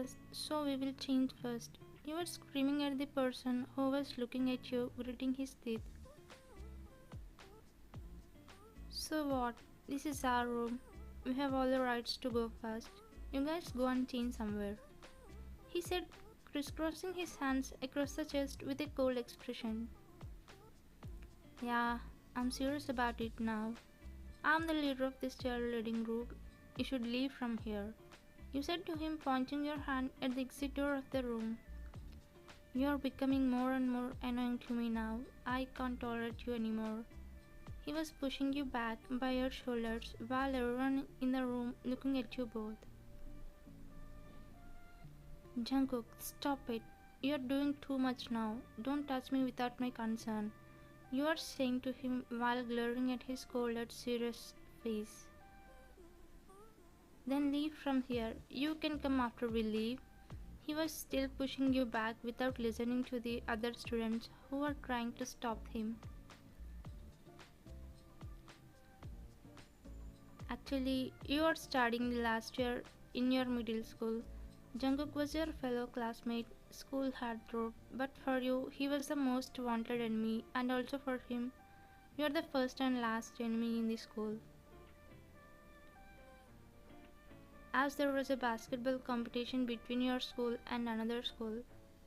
girls, so we will change first. You were screaming at the person who was looking at you, gritting his teeth. So what? This is our room. We have all the rights to go first. You guys go and change somewhere. He said, crisscrossing his hands across the chest with a cold expression. Yeah, I'm serious about it now. I'm the leader of this cheerleading group. You should leave from here. You said to him, pointing your hand at the exit door of the room. You're becoming more and more annoying to me now. I can't tolerate you anymore. He was pushing you back by your shoulders while everyone in the room looking at you both. Jungkook, stop it. You're doing too much now. Don't touch me without my consent. You are saying to him while glaring at his cold and serious face. Then leave from here. You can come after we leave. He was still pushing you back without listening to the other students who were trying to stop him. Actually, you are studying the last year in your middle school. Jungkook was your fellow classmate, school heartthrob, but for you, he was the most wanted enemy, and also for him, you are the first and last enemy in the school. As there was a basketball competition between your school and another school,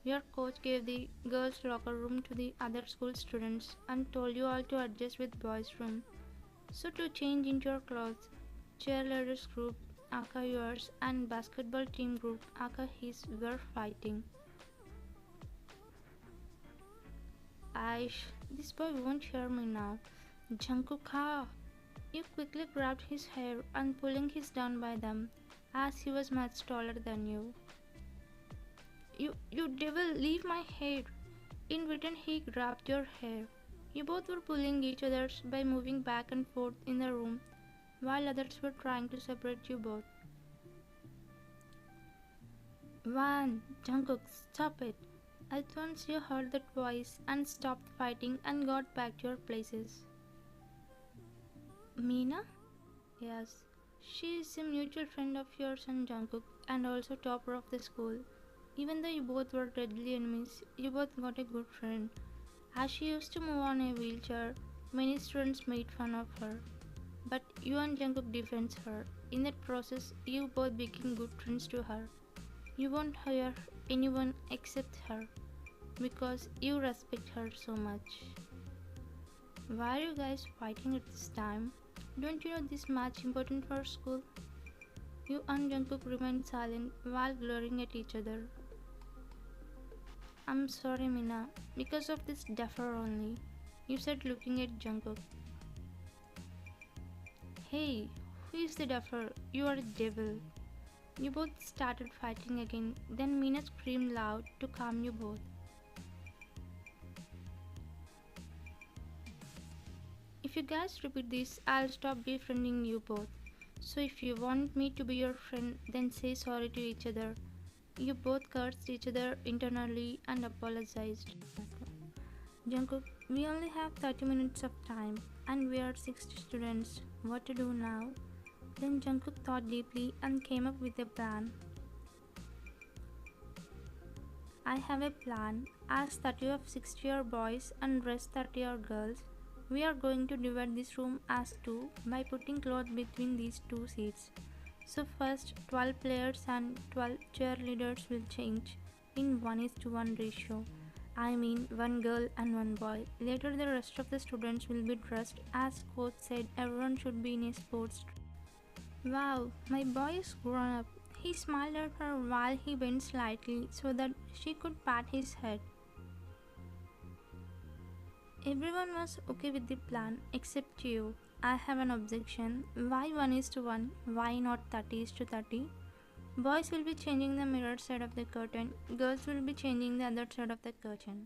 your coach gave the girls' locker room to the other school students and told you all to adjust with boys' room. So to change into your clothes, cheerleaders group, aka yours, and basketball team group, aka his, were fighting. Aish, this boy won't hear me now. Jungkook, ha! You quickly grabbed his hair and pulling his down by them, as he was much taller than you. You devil, leave my hair! In return, he grabbed your hair. You both were pulling each other's by moving back and forth in the room, while others were trying to separate you both. One, Jungkook, stop it! At once you heard that voice and stopped fighting and got back to your places. Meena? Yes, she is a mutual friend of yours and Jungkook, and also topper of the school. Even though you both were deadly enemies, you both got a good friend. As she used to move on a wheelchair, many students made fun of her. But you and Jungkook defends her. In that process, you both became good friends to her. You won't hire anyone except her, because you respect her so much. Why are you guys fighting at this time? Don't you know this match important for school? You and Jungkook remained silent while glaring at each other. I'm sorry, Mina, because of this duffer only, you said, looking at Jungkook. Hey, who is the duffer? You are a devil. You both started fighting again, then Mina screamed loud to calm you both. If you guys repeat this, I'll stop befriending you both. So if you want me to be your friend, then say sorry to each other. You both cursed each other internally and apologized. Jungkook, we only have 30 minutes of time and we are 60 students. What to do now? Then Jungkook thought deeply and came up with a plan. I have a plan. As 30 of 60 are boys and rest 30 are girls, we are going to divide this room as two by putting cloth between these two seats. So first 12 players and 12 cheerleaders will change in 1:1 ratio. I mean one girl and one boy. Later the rest of the students will be dressed as coach said everyone should be in a sports. Wow, my boy is grown up. He smiled at her while he bent slightly so that she could pat his head. Everyone was okay with the plan except you. I have an objection. Why 1:1? Why not 30:30? Boys will be changing the mirror side of the curtain. Girls will be changing the other side of the curtain.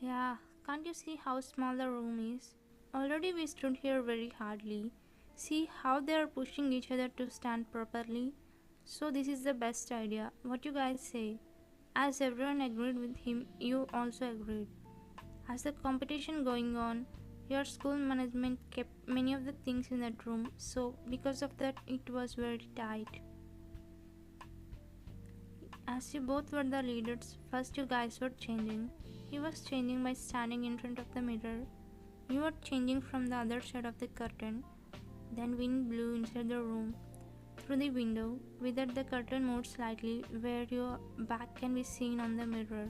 Yeah, can't you see how small the room is? Already we stood here very hardly. See how they are pushing each other to stand properly? So this is the best idea. What you guys say? As everyone agreed with him, you also agreed. As the competition going on, your school management kept many of the things in that room, so because of that it was very tight. As you both were the leaders, first you guys were changing. He was changing by standing in front of the mirror. You were changing from the other side of the curtain. Then wind blew inside the room. Through the window, with that the curtain moved slightly where your back can be seen on the mirror.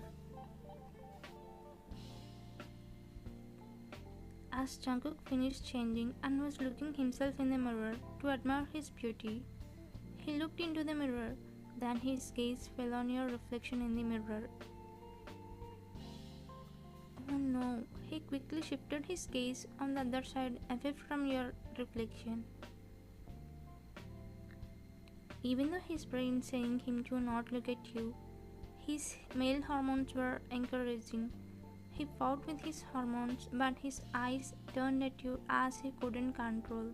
As Jungkook finished changing and was looking himself in the mirror to admire his beauty, he looked into the mirror. Then his gaze fell on your reflection in the mirror. Oh no, he quickly shifted his gaze on the other side away from your reflection. Even though his brain saying him to not look at you, his male hormones were encouraging. He fought with his hormones, but his eyes turned at you as he couldn't control.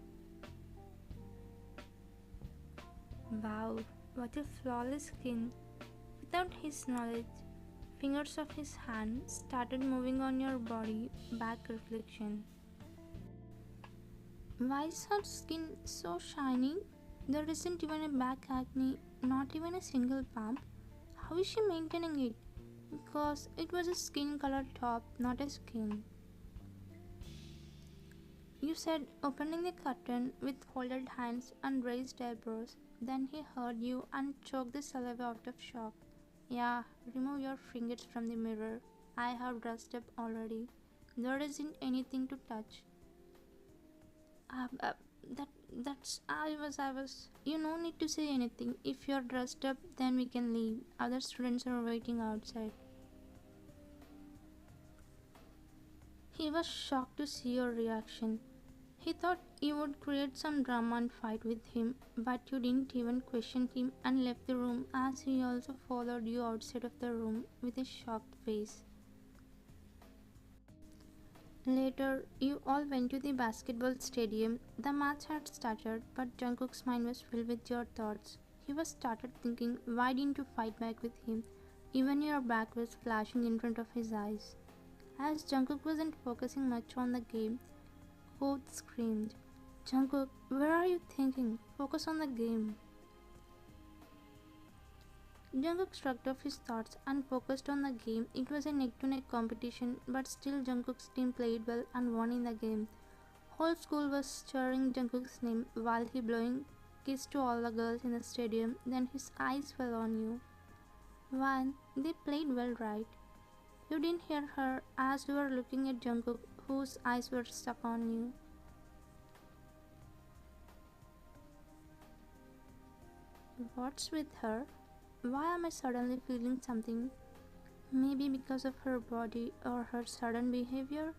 Wow, what a flawless skin! Without his knowledge, fingers of his hand started moving on your body, back reflection. Why is her skin so shiny? There isn't even a back acne, not even a single bump. How is she maintaining it? Because it was a skin colored top, not a skin. You said, opening the curtain with folded hands and raised eyebrows. Then he heard you and choked the saliva out of shock. Yeah, remove your fingers from the mirror. I have dressed up already. There isn't anything to touch. Uh, uh, that that's I was. You no need to say anything. If you're dressed up, then we can leave. Other students are waiting outside. He was shocked to see your reaction. He thought you would create some drama and fight with him, but you didn't even question him and left the room as he also followed you outside of the room with a shocked face. Later, you all went to the basketball stadium. The match had started, but Jungkook's mind was filled with your thoughts. He was started thinking, why didn't you fight back with him? Even your back was flashing in front of his eyes. As Jungkook wasn't focusing much on the game, both screamed, Jungkook, where are you thinking? Focus on the game. Jungkook shrugged off his thoughts and focused on the game. It was a neck-to-neck competition, but still Jungkook's team played well and won in the game. Whole school was cheering Jungkook's name while he blowing kiss to all the girls in the stadium. Then his eyes fell on you. One, they played well, right? You didn't hear her as you were looking at Jungkook, whose eyes were stuck on you. What's with her? Why am I suddenly feeling something? Maybe because of her body or her sudden behavior?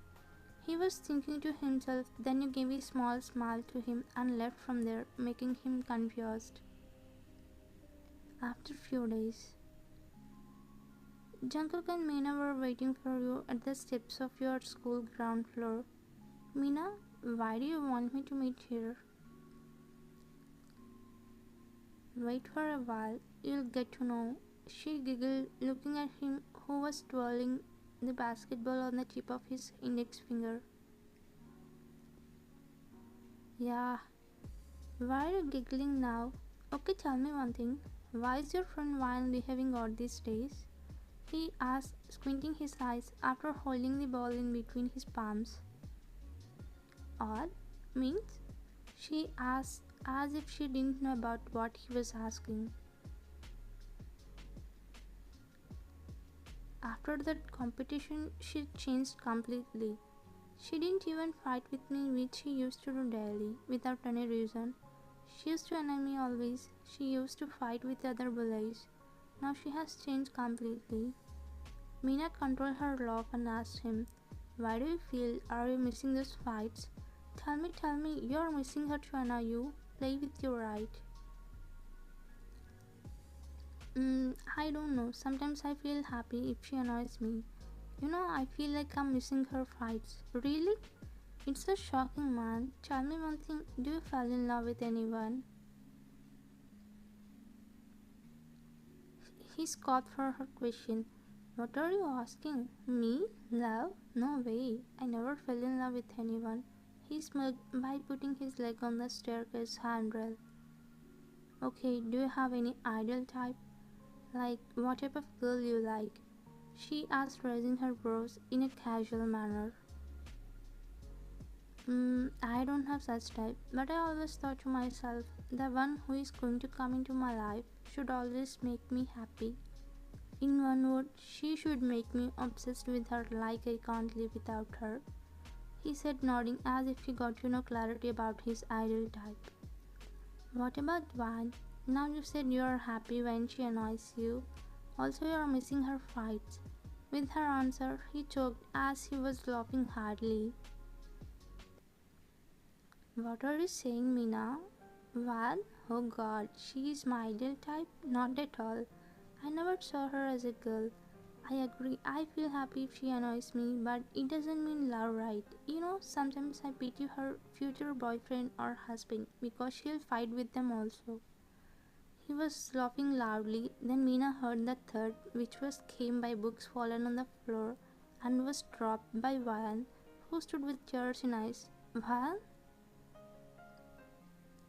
He was thinking to himself, then you gave a small smile to him and left from there, making him confused. After few days, Jungkook and Meena were waiting for you at the steps of your school ground floor. Meena, why do you want me to meet here? Wait for a while, you'll get to know. She giggled, looking at him who was twirling the basketball on the tip of his index finger. Yeah, why are you giggling now? Okay, tell me one thing. Why is your friend Ryan behaving odd these days? He asked, squinting his eyes after holding the ball in between his palms. Odd? Means? She asked as if she didn't know about what he was asking. After that competition, she changed completely. She didn't even fight with me, which she used to do daily, without any reason. She used to annoy me always. She used to fight with other bullies. Now she has changed completely. Meena controlled her laugh and asked him, why do you feel? Are you missing those fights? Tell me, you're missing her to annoy you. Play with your right. I don't know. Sometimes I feel happy if she annoys me. I feel like I'm missing her fights. Really? It's so shocking, man. Tell me one thing. Do you fall in love with anyone? He scoffed for her question. What are you asking? Me? Love? No way. I never fell in love with anyone. He smirked by putting his leg on the staircase handrail. Okay, do you have any ideal type? Like, what type of girl you like? She asked, raising her brows in a casual manner. I don't have such type, but I always thought to myself, the one who is going to come into my life should always make me happy. In one word, she should make me obsessed with her like I can't live without her. He said, nodding as if he got to know clarity about his ideal type. What about Van? Now you said you are happy when she annoys you. Also, you are missing her fights. With her answer, he choked as he was laughing hardly. What are you saying, Mina? Val? Oh god, she is my ideal type? Not at all. I never saw her as a girl. I agree, I feel happy if she annoys me, but it doesn't mean love, right? You know, sometimes I pity her future boyfriend or husband because she'll fight with them also. He was laughing loudly, then Mina heard the third, which was came by books fallen on the floor and was dropped by Vayan, who stood with tears in eyes. Vayan?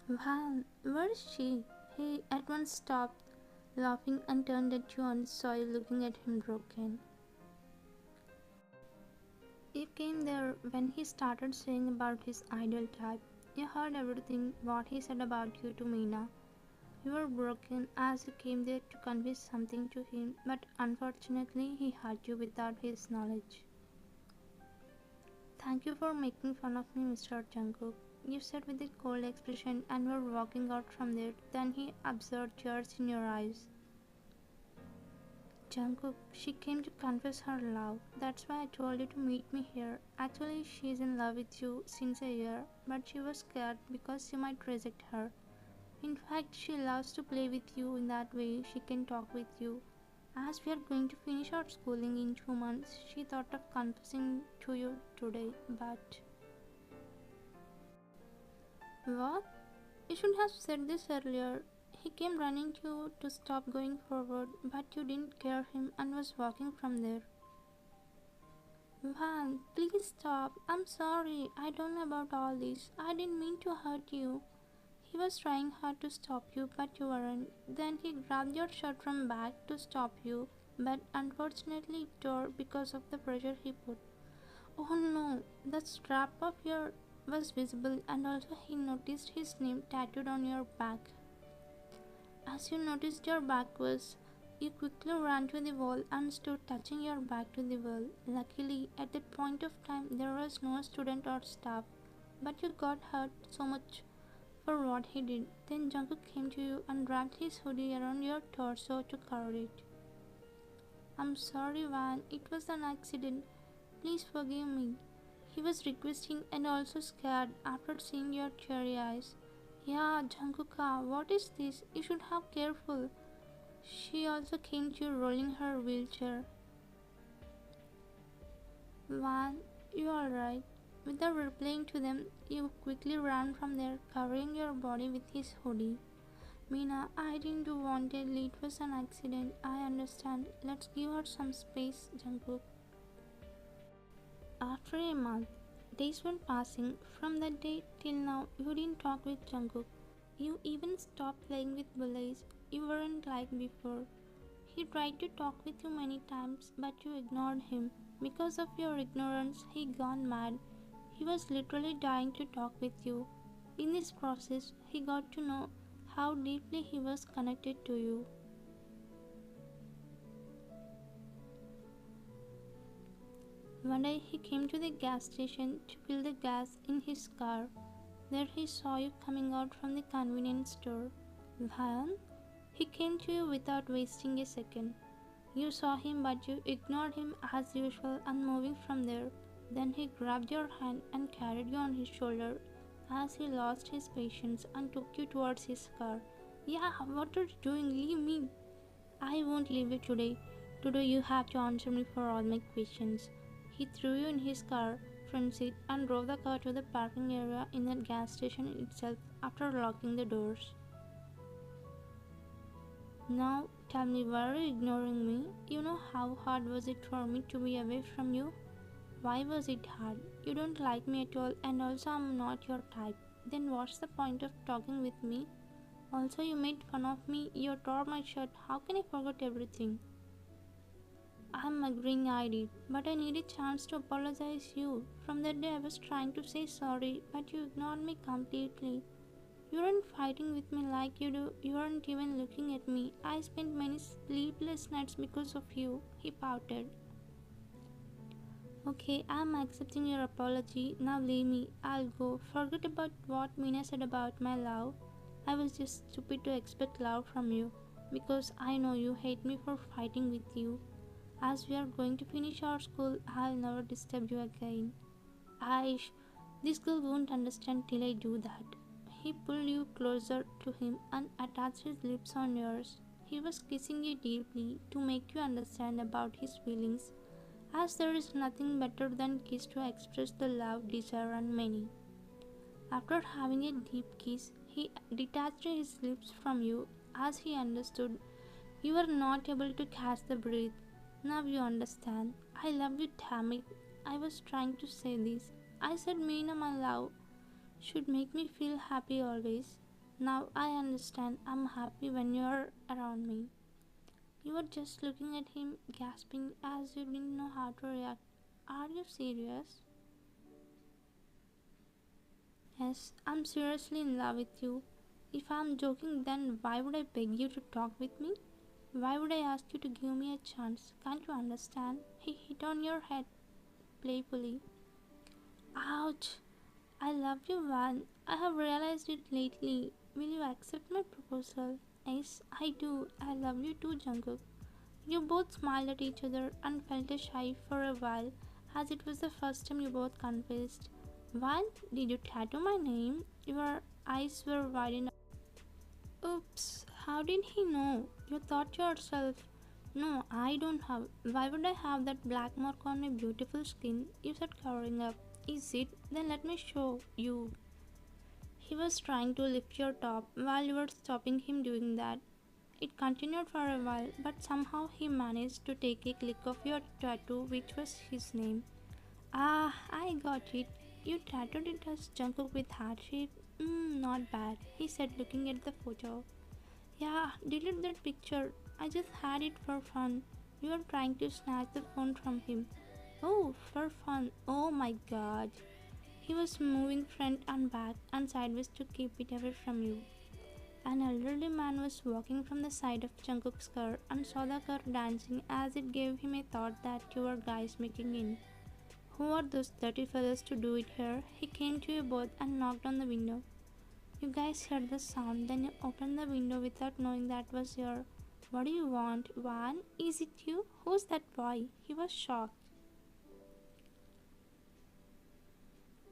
Vayan, where is she? He at once stopped laughing and turned at you and saw you looking at him broken. You came there when he started saying about his ideal type. You heard everything what he said about you to Meena. You were broken as you came there to confess something to him, but unfortunately he hurt you without his knowledge. Thank you for making fun of me, Mr. Jungkook. You said with a cold expression and were walking out from there. Then he observed tears in your eyes. Jungkook, she came to confess her love. That's why I told you to meet me here. Actually, she's in love with you since a year, but she was scared because you might reject her. In fact, she loves to play with you in that way she can talk with you. As we are going to finish our schooling in 2 months, she thought of confessing to you today, but. What? You should have said this earlier. He came running to you to stop going forward, but you didn't care him and was walking from there. Van, please stop. I'm sorry. I don't know about all this. I didn't mean to hurt you. He was trying hard to stop you, but you weren't. Then he grabbed your shirt from back to stop you, but unfortunately it tore because of the pressure he put. Oh no, the strap of your was visible and also he noticed his name tattooed on your back. As you noticed your back was, you quickly ran to the wall and stood touching your back to the wall. Luckily, at that point of time there was no student or staff, but you got hurt so much for what he did. Then Jungkook came to you and wrapped his hoodie around your torso to cover it. I'm sorry, Van. It was an accident. Please forgive me. He was requesting and also scared after seeing your teary eyes. Yeah, Jungkooka, what is this? You should have careful. She also came to you rolling her wheelchair. Van, you are right. Without replying to them, you quickly ran from there, covering your body with his hoodie. Meena, I didn't do wantedly. It was an accident. I understand. Let's give her some space, Jungkook. After a month, days were passing. From that day till now, you didn't talk with Jungkook. You even stopped playing with bullies. You weren't like before. He tried to talk with you many times, but you ignored him. Because of your ignorance, he gone mad. He was literally dying to talk with you. In this process, he got to know how deeply he was connected to you. One day he came to the gas station to fill the gas in his car. There he saw you coming out from the convenience store. Bhayan? He came to you without wasting a second. You saw him but you ignored him as usual and moving from there. Then he grabbed your hand and carried you on his shoulder as he lost his patience and took you towards his car. Yeah, what are you doing? Leave me. I won't leave you today. Today you have to answer me for all my questions. He threw you in his car front seat and drove the car to the parking area in the gas station itself after locking the doors. Now tell me, why are you ignoring me? You know how hard was it for me to be away from you? Why was it hard? You don't like me at all and also I'm not your type. Then what's the point of talking with me? Also, you made fun of me, you tore my shirt. How can I forget everything? I'm agreeing I did, but I need a chance to apologize you. From that day I was trying to say sorry, but you ignored me completely. You weren't fighting with me like you do. You weren't even looking at me. I spent many sleepless nights because of you. He pouted. Okay, I'm accepting your apology. Now leave me. I'll go. Forget about what Mina said about my love. I was just stupid to expect love from you. Because I know you hate me for fighting with you. As we are going to finish our school, I'll never disturb you again. Aish, this girl won't understand till I do that. He pulled you closer to him and attached his lips on yours. He was kissing you deeply to make you understand about his feelings, as there is nothing better than kiss to express the love, desire, and meaning. After having a deep kiss, he detached his lips from you as he understood you were not able to catch the breath. Now you understand. I love you, damn it. I was trying to say this. I said Meena, my love, should make me feel happy always. Now I understand. I'm happy when you're around me. You were just looking at him, gasping as you didn't know how to react. Are you serious? Yes, I'm seriously in love with you. If I'm joking, then why would I beg you to talk with me? Why would I ask you to give me a chance? Can't you understand? He hit on your head playfully. Ouch! I love you, Van. I have realized it lately. Will you accept my proposal? Yes, I do. I love you too, Jungkook. You both smiled at each other and felt shy for a while, as it was the first time you both confessed. Van, did you tattoo my name? Your eyes were widened. Oops, how did he know? You thought yourself. No, I don't have. Why would I have that black mark on my beautiful skin? You said covering up. Is it? Then let me show you. He was trying to lift your top while you were stopping him doing that. It continued for a while, but somehow he managed to take a click of your tattoo, which was his name. Ah, I got it. You tattooed it as Jungkook with heart shape? Not bad, he said, looking at the photo. Yeah, delete that picture. I just had it for fun. You were trying to snatch the phone from him. Oh, for fun. Oh my god. He was moving front and back and sideways to keep it away from you. An elderly man was walking from the side of Jungkook's car and saw the car dancing, as it gave him a thought that you were guys making in. Who are those dirty fellows to do it here? He came to you both and knocked on the window. You guys heard the sound, then you opened the window without knowing that was your. What do you want, Van? Is it you? Who's that boy? He was shocked.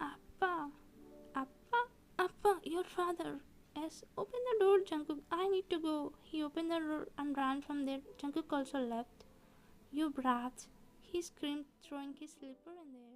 Appa! Appa! Appa! Your father! Yes, open the door, Jungkook. I need to go. He opened the door and ran from there. Jungkook also left. You brats! He screamed, throwing his slipper in the air.